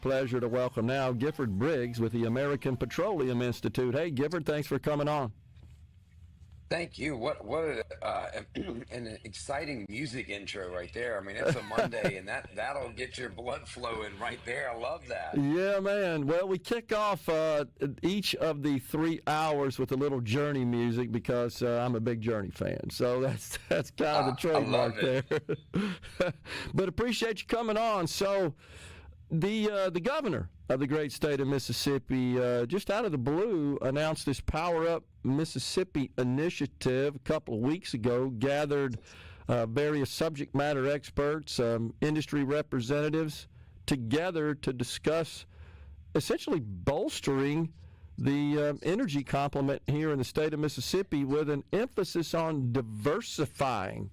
Pleasure to welcome now Gifford Briggs with the American Petroleum Institute. Hey, Gifford, thanks for coming on. Thank you. An exciting music intro right there. I mean, it's a Monday, and that'll get your blood flowing right there. I love that. Yeah, man. Well, we kick off each of the 3 hours with a little Journey music because I'm a big Journey fan. So that's kind of the I love trademark it. there. But appreciate you coming on. So the governor of the great state of Mississippi, just out of the blue, announced this Power Up Mississippi initiative a couple of weeks ago, gathered various subject matter experts, industry representatives together to discuss essentially bolstering the energy complement here in the state of Mississippi with an emphasis on diversifying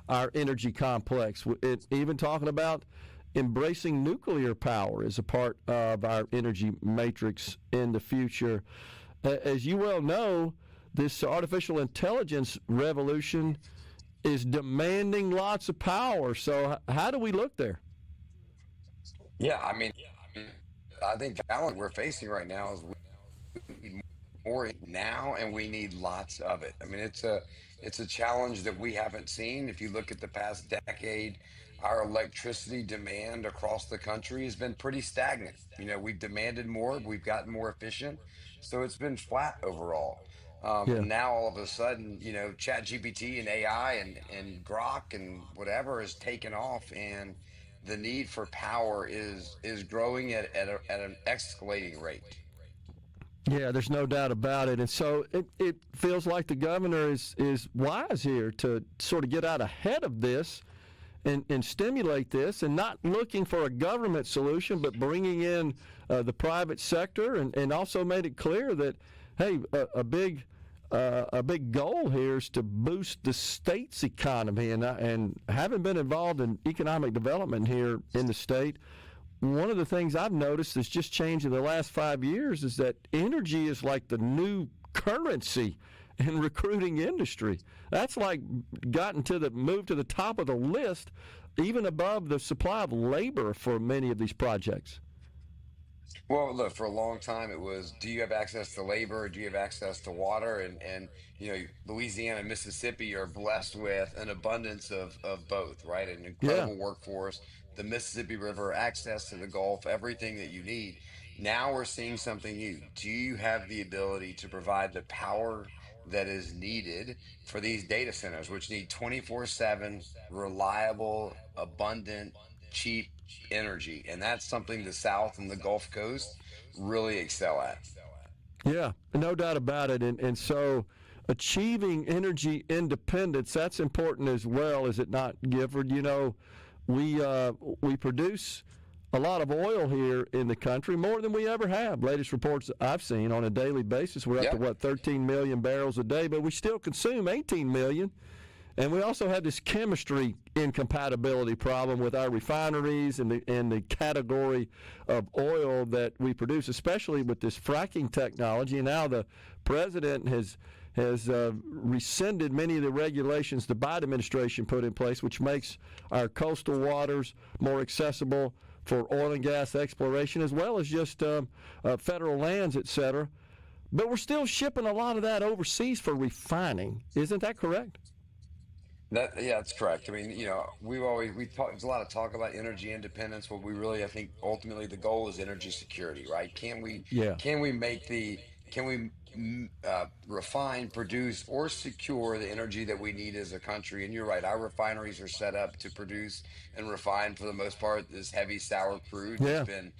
our energy complex. Even talking about embracing nuclear power as a part of our energy matrix in the future. As you well know, this artificial intelligence revolution is demanding lots of power. So how do we look there? Yeah, I think the challenge we're facing right now is we need more now, and we need lots of it. I mean, it's a challenge that we haven't seen. If you look at the past decade, our electricity demand across the country has been pretty stagnant. We've demanded more, we've gotten more efficient, so it's been flat overall. Yeah. And now all of a sudden, Chat GPT and AI and Grok and whatever is taken off, and the need for power is growing at an escalating rate. Yeah, there's no doubt about it. And so it feels like the governor is wise here to sort of get out ahead of this and stimulate this, and not looking for a government solution, but bringing in the private sector, and also made it clear that, hey, a big goal here is to boost the state's economy. And having been involved in economic development here in the state, one of the things I've noticed that's just changed in the last 5 years is that energy is like the new currency in recruiting industry. That's like moved to the top of the list, even above the supply of labor for many of these projects. Well, look, for a long time it was, do you have access to labor? Do you have access to water? And Louisiana and Mississippi are blessed with an abundance of both, right? An Yeah. incredible workforce, the Mississippi River, access to the Gulf, everything that you need. Now we're seeing something new. Do you have the ability to provide the power that is needed for these data centers, which need 24/7, reliable, abundant, cheap energy? And that's something the South and the Gulf Coast really excel at. Yeah, no doubt about it. And so achieving energy independence, that's important as well, is it not, Gifford? We produce a lot of oil here in the country, more than we ever have. Latest reports I've seen on a daily basis, we're up to, Yep. 13 million barrels a day, but we still consume 18 million. And we also have this chemistry incompatibility problem with our refineries and the category of oil that we produce, especially with this fracking technology. And now the president has rescinded many of the regulations the Biden administration put in place, which makes our coastal waters more accessible for oil and gas exploration, as well as just federal lands, et cetera. But we're still shipping a lot of that overseas for refining. Isn't that correct? Yeah, that's correct. I mean, we talk. There's a lot of talk about energy independence. What we really, I think, ultimately the goal is energy security, right? Yeah. Can we make can we refine, produce, or secure the energy that we need as a country? And you're right, our refineries are set up to produce and refine, for the most part, this heavy sour crude that's Yeah. been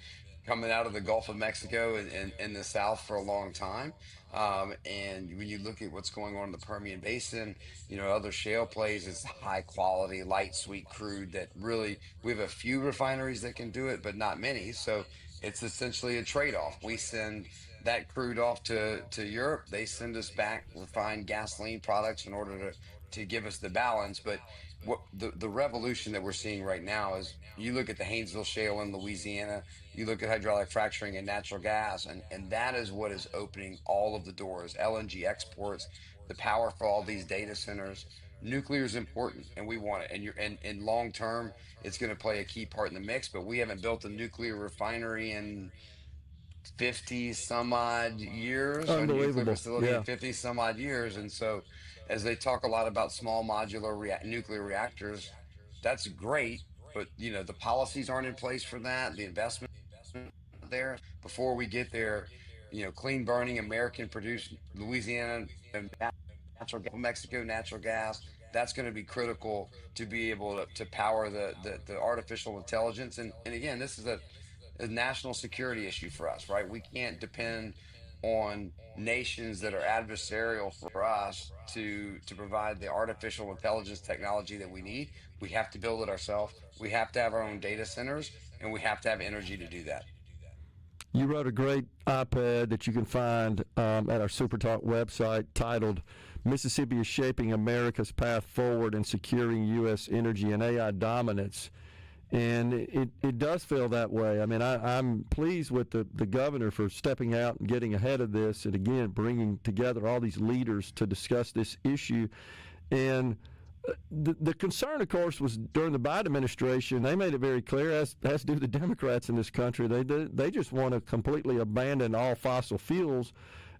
coming out of the Gulf of Mexico and the South for a long time. And when you look at what's going on in the Permian Basin, other shale plays, it's high quality, light, sweet crude that really, we have a few refineries that can do it, but not many. So it's essentially a trade-off. We send that crude off to Europe. They send us back refined gasoline products in order to give us the balance. But what the revolution that we're seeing right now is, you look at the Haynesville Shale in Louisiana, you look at hydraulic fracturing and natural gas, and that is what is opening all of the doors. LNG exports, the power for all these data centers. nuclear is important and we want it. And long term, it's going to play a key part in the mix. But we haven't built a nuclear refinery in 50 some odd years, a nuclear Unbelievable. facility in Yeah. 50 some odd years. And so, as they talk a lot about small modular nuclear reactors, that's great. But the policies aren't in place for that. The investment there before we get there. Clean burning, American produced Louisiana, natural gas, Mexico natural gas. That's going to be critical to be able to power the artificial intelligence. And again, this is a national security issue for us, right? We can't depend on nations that are adversarial for us to provide the artificial intelligence technology that we need. We have to build it ourselves. We have to have our own data centers, and we have to have energy to do that. You wrote a great op-ed that you can find at our SuperTalk website titled Mississippi is Shaping America's Path Forward in Securing U.S. Energy and AI Dominance. And it does feel that way. I mean, I'm pleased with the governor for stepping out and getting ahead of this and, again, bringing together all these leaders to discuss this issue. And the concern, of course, was during the Biden administration. They made it very clear, as do the Democrats in this country. They just want to completely abandon all fossil fuels,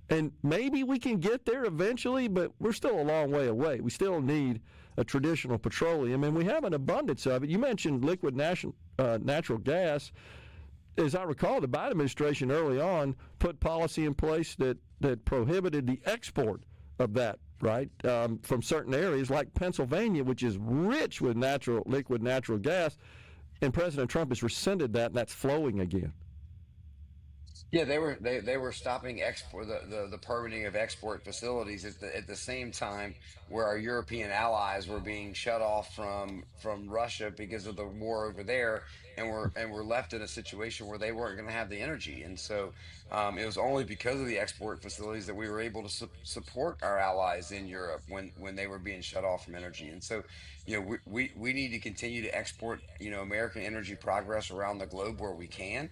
and maybe we can get there eventually, but we're still a long way away. We still need a traditional petroleum, and we have an abundance of it. You mentioned liquid natural gas. As I recall, the Biden administration early on put policy in place that prohibited the export of that, right, from certain areas like Pennsylvania, which is rich with liquid natural gas, and President Trump has rescinded that, and that's flowing again. Yeah, they were stopping export the permitting of export facilities at the same time where our European allies were being shut off from Russia because of the war over there, and we're left in a situation where they weren't going to have the energy. And so it was only because of the export facilities that we were able to support our allies in Europe when they were being shut off from energy. And so we need to continue to export American energy progress around the globe where we can.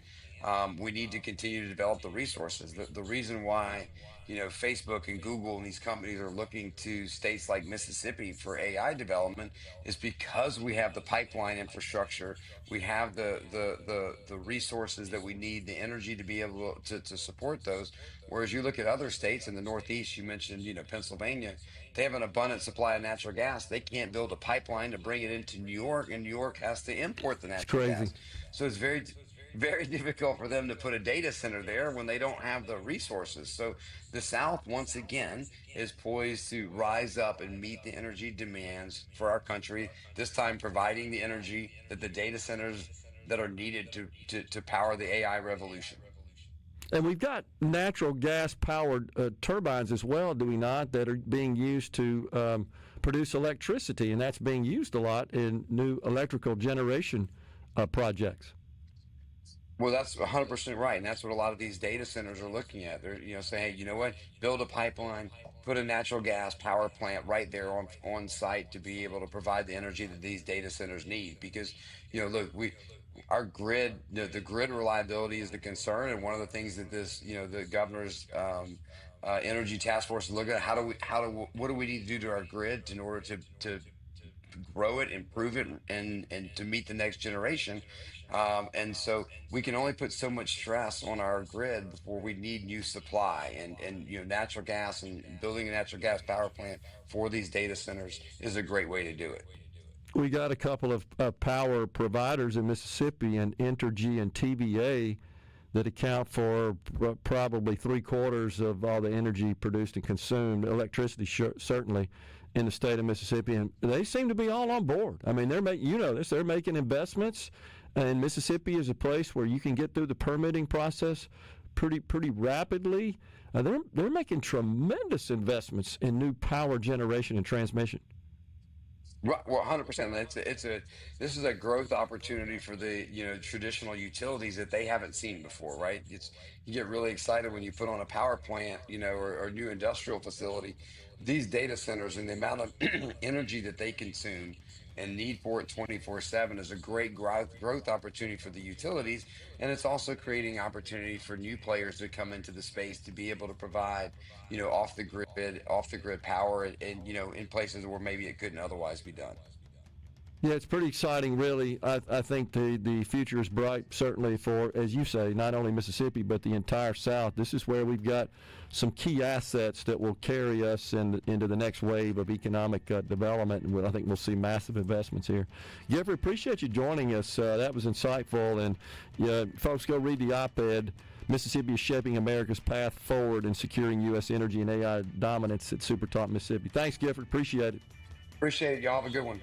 We need to continue to develop the resources. The reason why, Facebook and Google and these companies are looking to states like Mississippi for AI development is because we have the pipeline infrastructure, we have the resources that we need, the energy to be able to support those. Whereas you look at other states in the Northeast, you mentioned, Pennsylvania, they have an abundant supply of natural gas. They can't build a pipeline to bring it into New York, and New York has to import the It's natural crazy. gas. So it's very difficult for them to put a data center there when they don't have the resources. So the South, once again, is poised to rise up and meet the energy demands for our country, this time providing the energy that the data centers that are needed to power the AI revolution. And we've got natural gas powered turbines as well, do we not, that are being used to produce electricity, and that's being used a lot in new electrical generation projects. Well, that's 100% right. And that's what a lot of these data centers are looking at. They're, saying, hey, you know what? Build a pipeline, put a natural gas power plant right there on site to be able to provide the energy that these data centers need. Because, look, our grid, the grid reliability is the concern. And one of the things that the governor's energy task force is looking at, what do we need to do to our grid in order to grow it, improve it, and to meet the next generation. And so we can only put so much stress on our grid before we need new supply. And natural gas and building a natural gas power plant for these data centers is a great way to do it. We got a couple of power providers in Mississippi, and Entergy and TVA, that account for probably 3/4 of all the energy produced and consumed, electricity certainly, in the state of Mississippi, and they seem to be all on board. I mean, they're they're making investments, and Mississippi is a place where you can get through the permitting process pretty rapidly. They're making tremendous investments in new power generation and transmission. Right, well, 100%. This is a growth opportunity for the traditional utilities that they haven't seen before, right? You get really excited when you put on a power plant, or new industrial facility. These data centers and the amount of energy that they consume and need for it 24/7 is a great growth opportunity for the utilities, and it's also creating opportunity for new players to come into the space to be able to provide, off the grid power, and in places where maybe it couldn't otherwise be done. Yeah, it's pretty exciting, really. I think the future is bright, certainly for, as you say, not only Mississippi, but the entire South. This is where we've got some key assets that will carry us into the next wave of economic development, and I think we'll see massive investments here. Gifford, appreciate you joining us. That was insightful, and folks, go read the op-ed. Mississippi is shaping America's path forward in securing U.S. energy and AI dominance at SuperTalk Mississippi. Thanks, Gifford. Appreciate it. Appreciate it. Y'all have a good one.